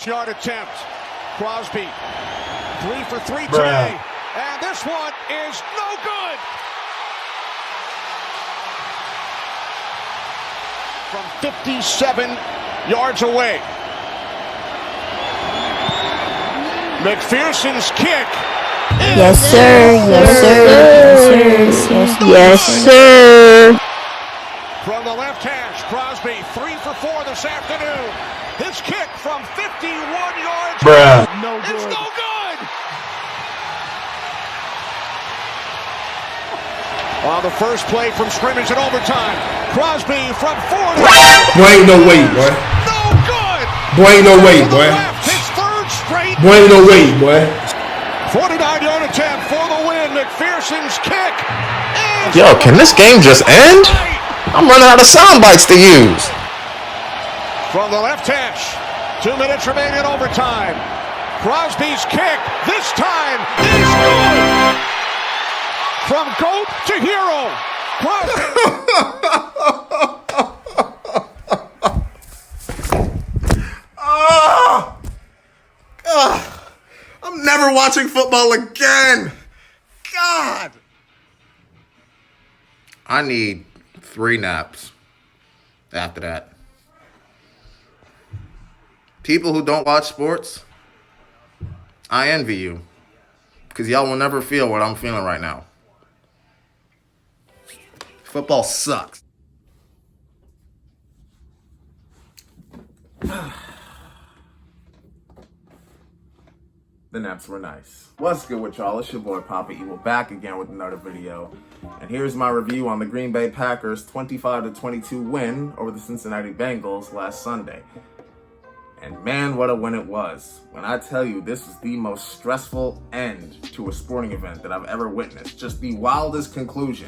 Yard attempt. Crosby, 3 for 3 today. And this one is no good. From 57 yards away. McPherson's kick. Yes, sir. Yes, sir. Yes, sir. From the left hash, Crosby, 3 for 4 this afternoon. His kick from 51 yards. No good. It's no good. On the first play from scrimmage in overtime, Crosby from 40. Boy, ain't no way, boy. No good. Boy, ain't no way, boy. His third straight. Boy, ain't no way, boy. 49-yard attempt for the win. McPherson's kick. Yo, can this game just end? I'm running out of sound bites to use. From the left hash, 2 minutes remaining in overtime. Crosby's kick, this time, is good. From GOAT to hero. I'm never watching football again. God. I need 3 naps after that. People who don't watch sports, I envy you. Because y'all will never feel what I'm feeling right now. Football sucks. The naps were nice. What's good with y'all? It's your boy Papa Evil back again with another video. And here's my review on the Green Bay Packers 25-22 win over the Cincinnati Bengals last Sunday. And man, what a win it was. When I tell you this was the most stressful end to a sporting event that I've ever witnessed. Just the wildest conclusion.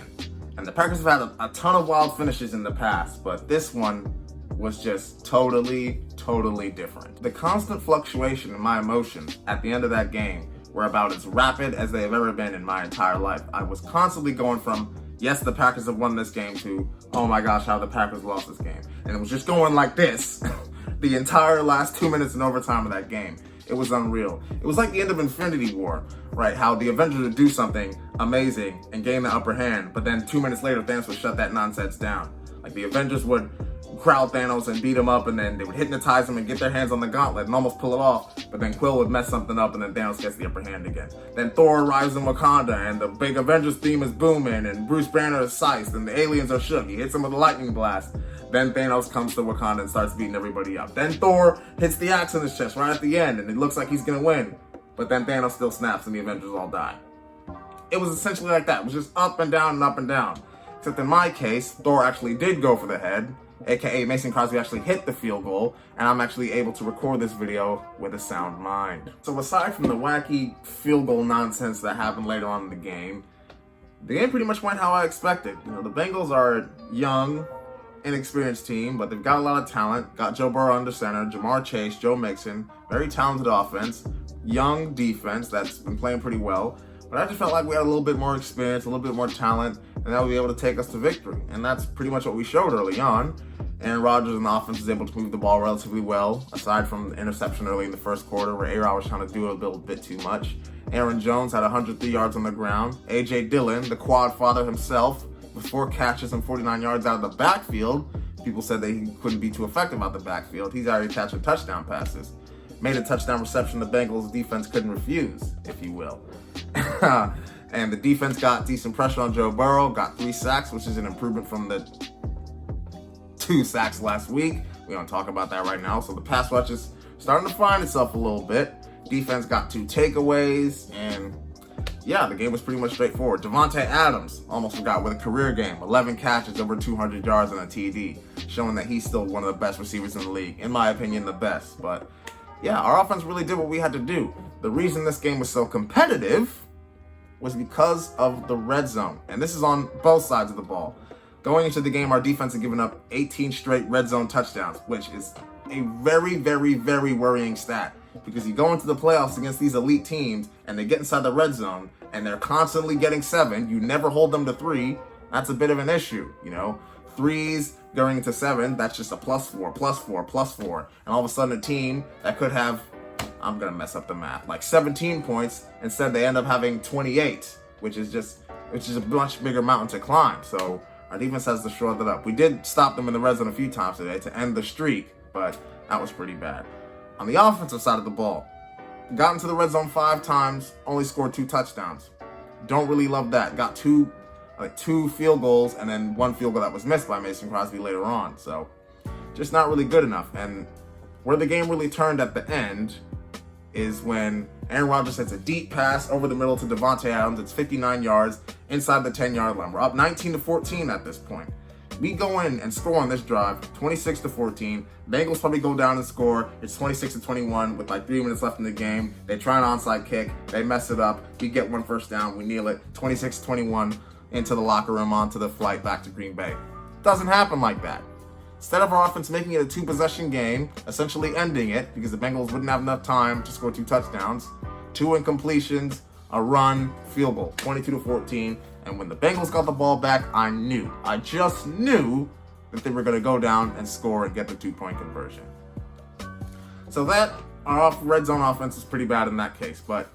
And the Packers have had a ton of wild finishes in the past, but this one was just totally different. The constant fluctuation in my emotions at the end of that game were about as rapid as they have ever been in my entire life. I was constantly going from, yes, the Packers have won this game, to, oh my gosh, how the Packers lost this game. And it was just going like this the entire last 2 minutes in overtime of that game. It was unreal. It was like the end of Infinity War, right? How the Avengers would do something amazing and gain the upper hand, but then 2 minutes later, Thanos would shut that nonsense down. Like the Avengers would crowd Thanos and beat him up, and then they would hypnotize him and get their hands on the gauntlet and almost pull it off, but then Quill would mess something up and then Thanos gets the upper hand again. Then Thor arrives in Wakanda and the big Avengers theme is booming and Bruce Banner is sized and the aliens are shook. He hits him with a lightning blast. Then Thanos comes to Wakanda and starts beating everybody up. Then Thor hits the axe in his chest right at the end and it looks like he's gonna win, but then Thanos still snaps and the Avengers all die. It was essentially like that. It was just up and down and up and down. Except in my case, Thor actually did go for the head, aka Mason Crosby actually hit the field goal, and I'm actually able to record this video with a sound mind. So aside from the wacky field goal nonsense that happened later on in the game pretty much went how I expected. You know, the Bengals are a young, inexperienced team, but they've got a lot of talent. Got Joe Burrow under center, Jamar Chase, Joe Mixon, very talented offense, young defense that's been playing pretty well. But I just felt like we had a little bit more experience, a little bit more talent, and that would be able to take us to victory. And that's pretty much what we showed early on. Aaron Rodgers and the offense was able to move the ball relatively well, aside from the interception early in the first quarter where A-Rod was trying to do a little bit too much. Aaron Jones had 103 yards on the ground. A.J. Dillon, the quad father himself, with 4 catches and 49 yards out of the backfield. People said that he couldn't be too effective out the backfield. He's already catching touchdown passes. Made a touchdown reception the Bengals defense couldn't refuse, if you will. And the defense got decent pressure on Joe Burrow, got 3 sacks, which is an improvement from the 2 sacks last week. We don't talk about that right now. So the pass rush is starting to find itself a little bit. Defense got 2 takeaways, and yeah, the game was pretty much straightforward. Devontae Adams, almost forgot, with a career game, 11 catches, over 200 yards, and a TD, showing that he's still one of the best receivers in the league. In my opinion, the best. But yeah, our offense really did what we had to do. The reason this game was so competitive was because of the red zone. And this is on both sides of the ball. Going into the game, our defense had given up 18 straight red zone touchdowns, which is a very worrying stat. Because you go into the playoffs against these elite teams and they get inside the red zone and they're constantly getting 7, you never hold them to 3, that's a bit of an issue, you know. threes going into 7, that's just a +4, +4, +4. And all of a sudden a team that could have, I'm going to mess up the math, like 17 points, instead they end up having 28, which is a much bigger mountain to climb. So our defense has to shore that up. We did stop them in the red zone a few times today to end the streak, but that was pretty bad. On the offensive side of the ball, got into the red zone 5 times, only scored 2 touchdowns. Don't really love that. Got two field goals and then 1 field goal that was missed by Mason Crosby later on. So just not really good enough. And where the game really turned at the end is when Aaron Rodgers hits a deep pass over the middle to Davante Adams. It's 59 yards inside the 10-yard line. We're up 19-14 at this point. We go in and score on this drive, 26-14. Bengals probably go down and score. It's 26-21 with like 3 minutes left in the game. They try an onside kick. They mess it up. We get 1 first down. We kneel it. 26-21 into the locker room, onto the flight back to Green Bay. Doesn't happen like that. Instead of our offense making it a 2-possession game, essentially ending it because the Bengals wouldn't have enough time to score 2 touchdowns, 2 incompletions, a run, field goal, 22-14. And when the Bengals got the ball back, I just knew that they were going to go down and score and get the 2-point conversion. So that, our red zone offense is pretty bad in that case. But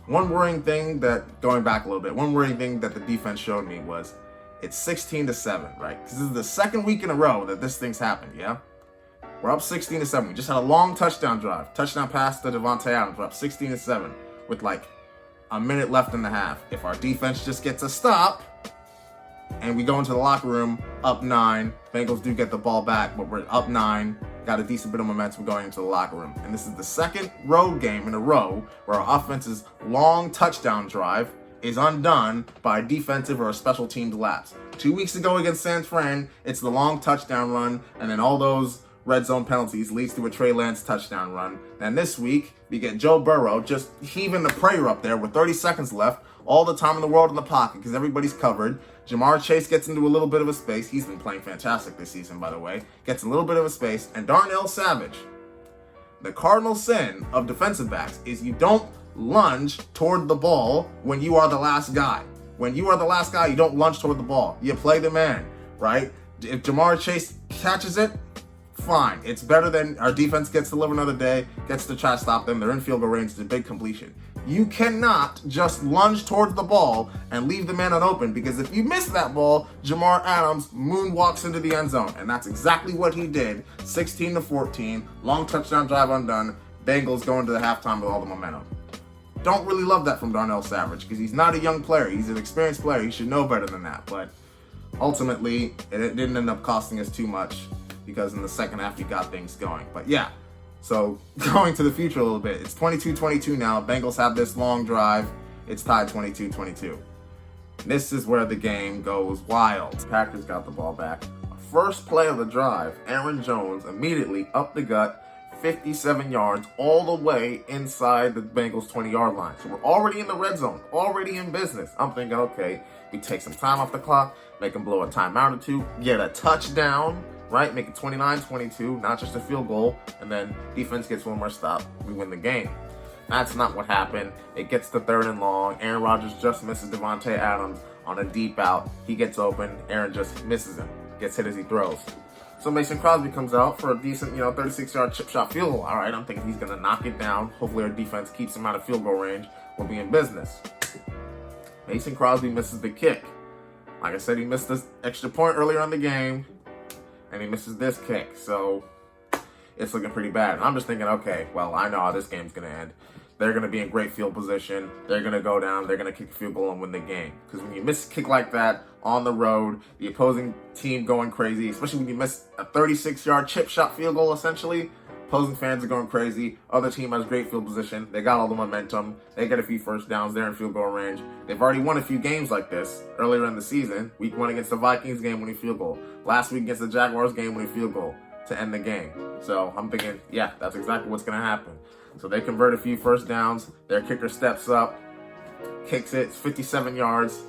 one worrying thing that, going back a little bit, one worrying thing that the defense showed me was it's 16-7, right? Because this is the second week in a row that this thing's happened, yeah? We're up 16-7. We just had a long touchdown drive. Touchdown pass to Davante Adams. We're up 16-7 with like a minute left in the half. If our defense just gets a stop and we go into the locker room up 9, Bengals do get the ball back, but we're up 9, got a decent bit of momentum going into the locker room. And this is the second road game in a row where our offense's long touchdown drive is undone by a defensive or a special teams lapse. 2 weeks ago against San Fran, it's the long touchdown run, and then all those red zone penalties leads to a Trey Lance touchdown run. And this week, we get Joe Burrow just heaving the prayer up there with 30 seconds left, all the time in the world in the pocket because everybody's covered. Jamar Chase gets into a little bit of a space. He's been playing fantastic this season, by the way. Gets a little bit of a space. And Darnell Savage, the cardinal sin of defensive backs is you don't lunge toward the ball when you are the last guy. When you are the last guy, you don't lunge toward the ball. You play the man, right? If Jamar Chase catches it, fine. It's better than our defense gets to live another day, gets to try to stop them. They're in field goal range. It's a big completion. You cannot just lunge towards the ball and leave the man unopened, because if you miss that ball, Jamar Adams moonwalks into the end zone. And that's exactly what he did. 16-14, long touchdown drive undone. Bengals go into the halftime with all the momentum. Don't really love that from Darnell Savage because he's not a young player. He's an experienced player. He should know better than that. But ultimately, it didn't end up costing us too much because in the second half, we got things going. But yeah, so going to the future a little bit, it's 22-22 now. Bengals have this long drive. It's tied 22-22. This is where the game goes wild. Packers got the ball back. First play of the drive, Aaron Jones immediately up the gut, 57 yards all the way inside the Bengals 20-yard line. So we're already in the red zone, already in business. I'm thinking, okay, we take some time off the clock, make them blow a timeout or two, get a touchdown, right? Make it 29-22, not just a field goal, and then defense gets one more stop. We win the game. That's not what happened. It gets to 3rd and long. Aaron Rodgers just misses Davante Adams on a deep out. He gets open. Aaron just misses him. Gets hit as he throws. So Mason Crosby comes out for a decent, 36-yard chip shot field goal. All right, I'm thinking he's going to knock it down. Hopefully our defense keeps him out of field goal range. We'll be in business. Mason Crosby misses the kick. Like I said, he missed this extra point earlier in the game, and he misses this kick. So it's looking pretty bad. And I'm just thinking, okay, well, I know how this game's going to end. They're going to be in great field position. They're going to go down. They're going to kick a field goal and win the game. Because when you miss a kick like that on the road, the opposing team going crazy, especially when you miss a 36-yard chip shot field goal, essentially, opposing fans are going crazy. Other team has great field position. They got all the momentum. They get a few first downs. They're in field goal range. They've already won a few games like this earlier in the season. Week 1 against the Vikings game, winning field goal. Last week against the Jaguars game, winning field goal to end the game. So I'm thinking, yeah, that's exactly what's going to happen. So they convert a few first downs. Their kicker steps up, kicks it, it's 57 yards,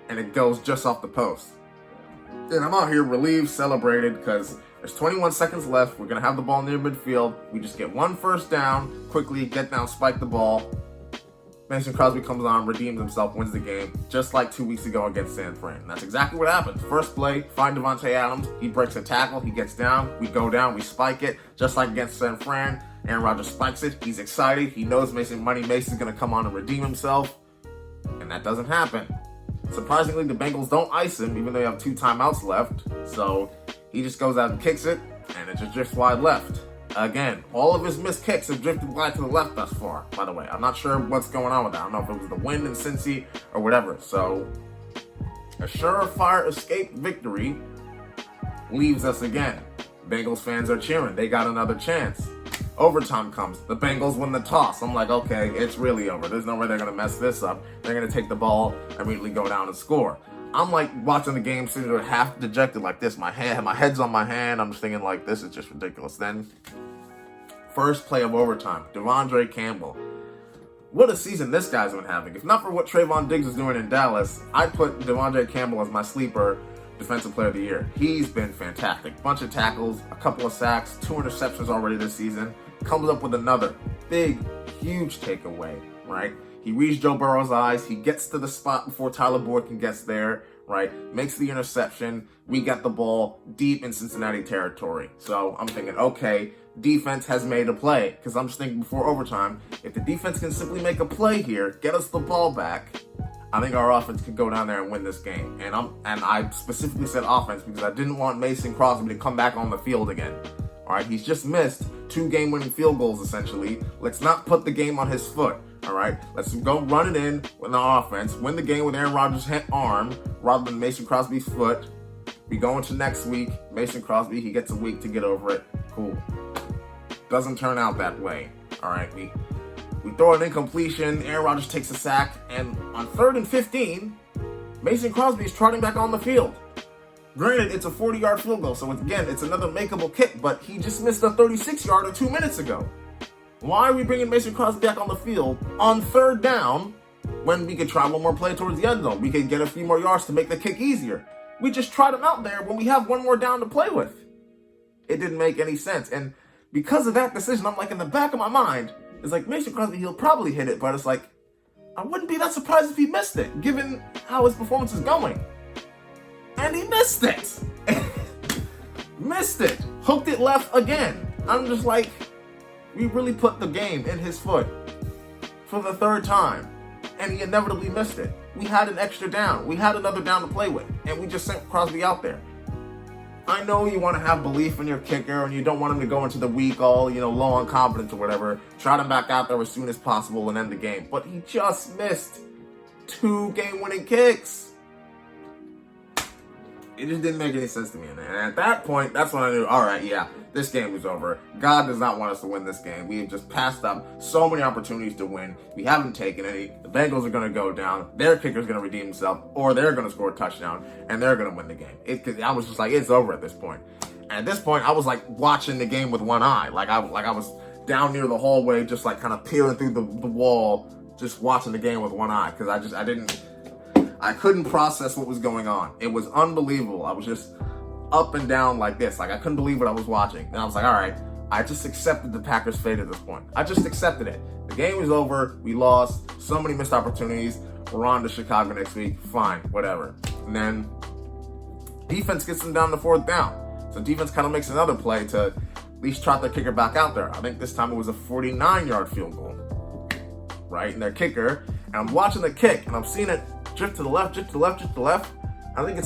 and it goes just off the post. And I'm out here relieved, celebrated, because there's 21 seconds left. We're going to have the ball near midfield. We just get 1 first down, quickly get down, spike the ball. Mason Crosby comes on, redeems himself, wins the game, just like 2 weeks ago against San Fran. And that's exactly what happened. First play, find Devontae Adams. He breaks a tackle. He gets down. We go down. We spike it, just like against San Fran. Aaron Rodgers spikes it. He's excited. He knows Money Mason's going to come on and redeem himself. And that doesn't happen. Surprisingly, the Bengals don't ice him, even though they have 2 timeouts left. So he just goes out and kicks it, and it just drifts wide left. Again, all of his missed kicks have drifted wide to the left thus far, by the way. I'm not sure what's going on with that. I don't know if it was the wind in Cincy or whatever. So, a surefire escape victory leaves us again. Bengals fans are cheering. They got another chance. Overtime comes. The Bengals win the toss. I'm like, okay, it's really over. There's no way they're going to mess this up. They're going to take the ball, immediately go down and score. I'm like watching the game sitting there half dejected like this. My head's on my hand. I'm just thinking like, this is just ridiculous. Then, first play of overtime, Devondre Campbell. What a season this guy's been having. If not for what Trayvon Diggs is doing in Dallas, I'd put Devondre Campbell as my sleeper defensive player of the year. He's been fantastic. Bunch of tackles, a couple of sacks, 2 interceptions already this season. Comes up with another big, huge takeaway, right? He reads Joe Burrow's eyes. He gets to the spot before Tyler Boykin gets there, right? Makes the interception. We got the ball deep in Cincinnati territory. So I'm thinking, okay, defense has made a play. Because I'm just thinking before overtime, if the defense can simply make a play here, get us the ball back, I think our offense could go down there and win this game. And I specifically said offense because I didn't want Mason Crosby to come back on the field again. All right, he's just missed 2 game-winning field goals, essentially. Let's not put the game on his foot, all right? Let's go run it in with the offense, win the game with Aaron Rodgers' arm rather than Mason Crosby's foot. We go into next week. Mason Crosby, he gets a week to get over it. Cool. Doesn't turn out that way, all right? We throw an incompletion. Aaron Rodgers takes a sack, and on 3rd and 15, Mason Crosby is trotting back on the field. Granted, it's a 40-yard field goal, so it's another makeable kick, but he just missed a 36-yarder 2 minutes ago. Why are we bringing Mason Crosby back on the field on 3rd down when we could try one more play towards the end zone? We could get a few more yards to make the kick easier. We just tried him out there when we have one more down to play with. It didn't make any sense, and because of that decision, I'm like, in the back of my mind, it's like, Mason Crosby, he'll probably hit it, but it's like, I wouldn't be that surprised if he missed it, given how his performance is going. And he missed it. Missed it. Hooked it left again. I'm just like, we really put the game in his foot for the 3rd time. And he inevitably missed it. We had an extra down. We had another down to play with. And we just sent Crosby out there. I know you want to have belief in your kicker and you don't want him to go into the week all, low on confidence or whatever. Trot him back out there as soon as possible and end the game. But he just missed 2 game-winning kicks. It just didn't make any sense to me. And at that point, that's when I knew, all right, yeah, this game was over. God does not want us to win this game. We have just passed up so many opportunities to win. We haven't taken any. The Bengals are going to go down. Their kicker's going to redeem himself, or they're going to score a touchdown, and they're going to win the game. I was just like, it's over at this point. And at this point, I was like watching the game with one eye. Like I was down near the hallway, just like kind of peering through the wall, just watching the game with one eye, because I couldn't process what was going on. It was unbelievable. I was just up and down like this. Like, I couldn't believe what I was watching. And I was like, all right, I just accepted the Packers' fate at this point. I just accepted it. The game was over. We lost. So many missed opportunities. We're on to Chicago next week. Fine, whatever. And then defense gets them down to 4th down. So defense kind of makes another play to at least trot their kicker back out there. I think this time it was a 49-yard field goal, right? And their kicker. And I'm watching the kick, and I'm seeing it drift to the left, drift to the left, drift to the left. I think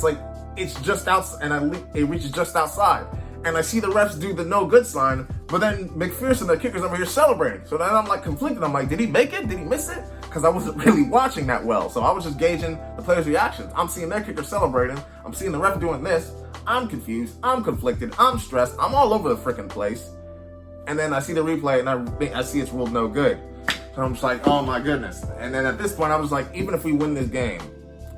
it's just outside, and it reaches just outside. And I see the refs do the no good sign, but then McPherson, the kicker's over here celebrating. So then I'm like conflicted. I'm like, did he make it? Did he miss it? Because I wasn't really watching that well. So I was just gauging the players' reactions. I'm seeing their kicker celebrating. I'm seeing the ref doing this. I'm confused. I'm conflicted. I'm stressed. I'm all over the freaking place. And then I see the replay, and I see it's ruled no good. So I'm just like, oh my goodness. And then at this point, I was like, even if we win this game,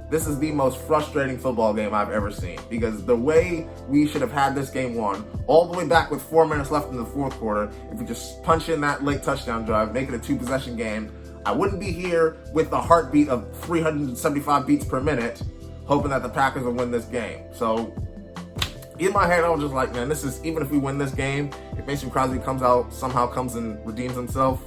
this is the most frustrating football game I've ever seen. Because the way we should have had this game won, all the way back with 4 minutes left in the 4th quarter, if we just punch in that late touchdown drive, make it a 2-possession game, I wouldn't be here with a heartbeat of 375 beats per minute, hoping that the Packers will win this game. So in my head, I was just like, man, this is, even if we win this game, if Mason Crosby somehow comes and redeems himself,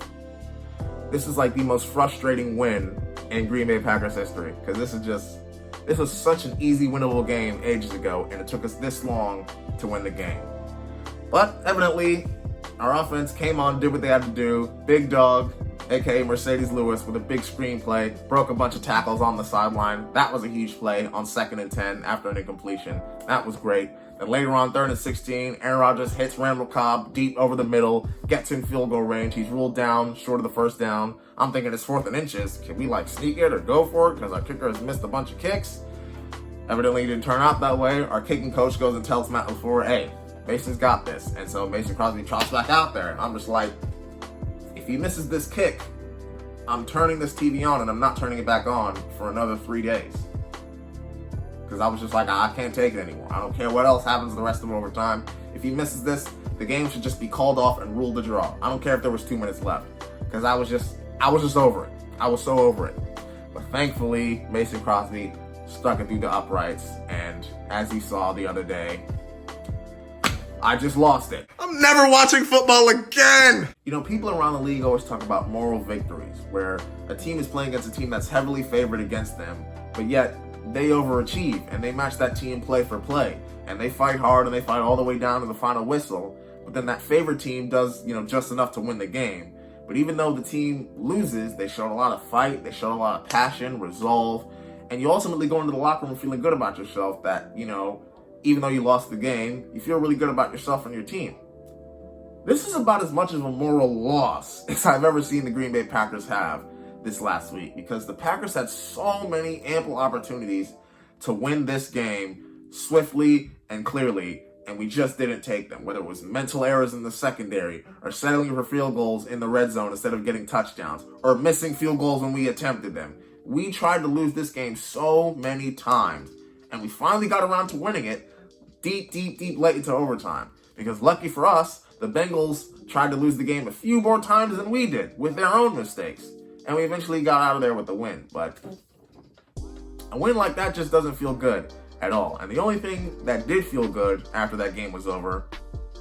this is like the most frustrating win in Green Bay Packers history, because this was such an easy winnable game ages ago, and it took us this long to win the game. But evidently, our offense came on, did what they had to do. Big Dog, aka Mercedes Lewis, with a big screenplay, broke a bunch of tackles on the sideline. That was a huge play on 2nd and 10 after an incompletion. That was great. Then later on, 3rd and 16, Aaron Rodgers hits Randall Cobb deep over the middle, gets in field goal range. He's ruled down short of the first down. I'm thinking it's 4th and inches. Can we like sneak it or go for it? Because our kicker has missed a bunch of kicks. Evidently, it didn't turn out that way. Our kicking coach goes and tells Matt LaFleur, hey, Mason's got this. And so Mason Crosby trots back out there. And I'm just like, if he misses this kick, I'm turning this TV on and I'm not turning it back on for another 3 days. Because I was just like, I can't take it anymore. I don't care what else happens the rest of overtime. If he misses this, the game should just be called off and ruled a draw. I don't care if there was 2 minutes left. Because I was just over it. I was so over it. But thankfully, Mason Crosby stuck it through the uprights. And as he saw the other day, I just lost it. I'm never watching football again! You know, people around the league always talk about moral victories, where a team is playing against a team that's heavily favored against them, but yet they overachieve and they match that team play for play. And they fight hard and they fight all the way down to the final whistle, but then that favored team does, just enough to win the game. But even though the team loses, they showed a lot of fight, they showed a lot of passion, resolve, and you ultimately go into the locker room feeling good about yourself that, even though you lost the game, you feel really good about yourself and your team. This is about as much of a moral loss as I've ever seen the Green Bay Packers have this last week, because the Packers had so many ample opportunities to win this game swiftly and clearly, and we just didn't take them, whether it was mental errors in the secondary, or settling for field goals in the red zone instead of getting touchdowns, or missing field goals when we attempted them. We tried to lose this game so many times, and we finally got around to winning it deep late into overtime. Because lucky for us, the Bengals tried to lose the game a few more times than we did with their own mistakes. And we eventually got out of there with the win. But a win like that just doesn't feel good at all. And the only thing that did feel good after that game was over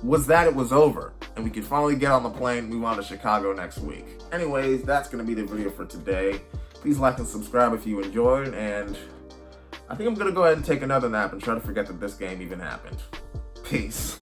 was that it was over. And we could finally get on the plane and move on to Chicago next week. Anyways, that's going to be the video for today. Please like and subscribe if you enjoyed. And I think I'm going to go ahead and take another nap and try to forget that this game even happened. Peace.